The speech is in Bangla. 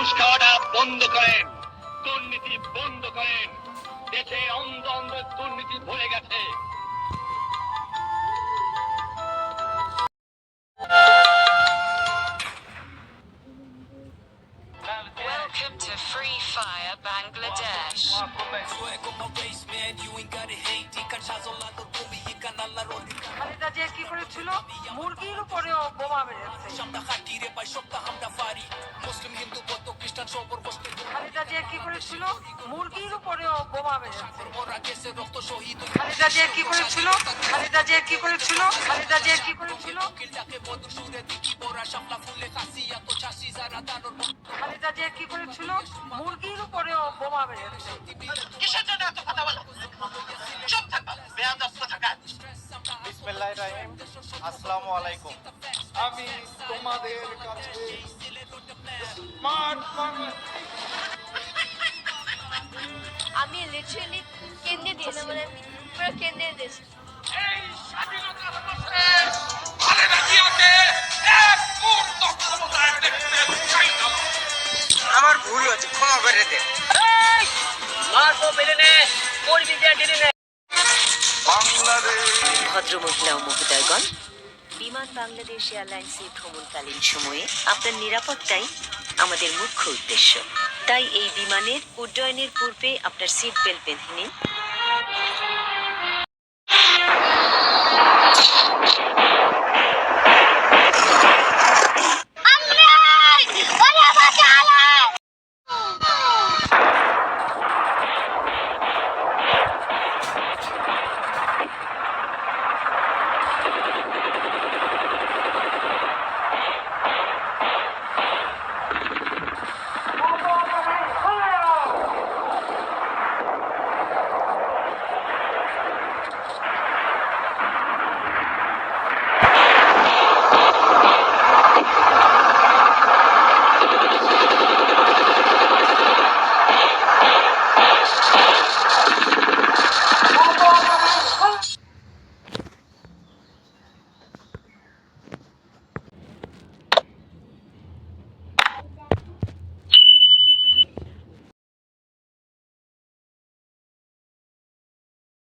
ঘুষ খাওয়াটা বন্ধ করেন, দুর্নীতি বন্ধ করেন। দেশে অন্ধ অন্ধ দুর্নীতি ভরে গেছে। Welcome to Free Fire Bangladesh. Khaleda Zia কি করেছিল? মুরগির উপরেও বোমা মেরেছে। খালেদা জিয়া কি করেছিল? মুরগির উপরেও বোমা মেরেছে। খালেদা জিয়া কি করেছিল? খালেদা জিয়া কি করেছিল? খালেদা জিয়া কি করেছিল? খালেদা জিয়া কি করেছিল? মুরগির উপরেও বোমা মেরেছে। কিসের জন্য এত কথা বলো? চুপ থাকবা, বেয়াদব কোথাকার। বিসমিল্লাহির রহিম। আসসালামু আলাইকুম। আমি তোমাদের কাছে স্মার্ট আমি লিটারালি কেন্দ্রে দিয়েছি, মানে পুরো কেন্দ্রে দিয়েছি। এই স্বাধীনতার বছরে খালেদা জিয়াকে এক মুহূর্ত ক্ষমতায় দেখতে চাই না। আমার ভুল হয়েছে, ক্ষমা করে দে। ভদ্রমহিলা ও মহোদয়গণ, বিমান বাংলাদেশ এয়ারলাইন্সে ভ্রমণকালীন সময়ে আপনার নিরাপত্তাই আমাদের মুখ্য উদ্দেশ্য। তাই এই বিমানের উড্ডয়নের পূর্বে আপনার সিট বেল্ট বেঁধে নিন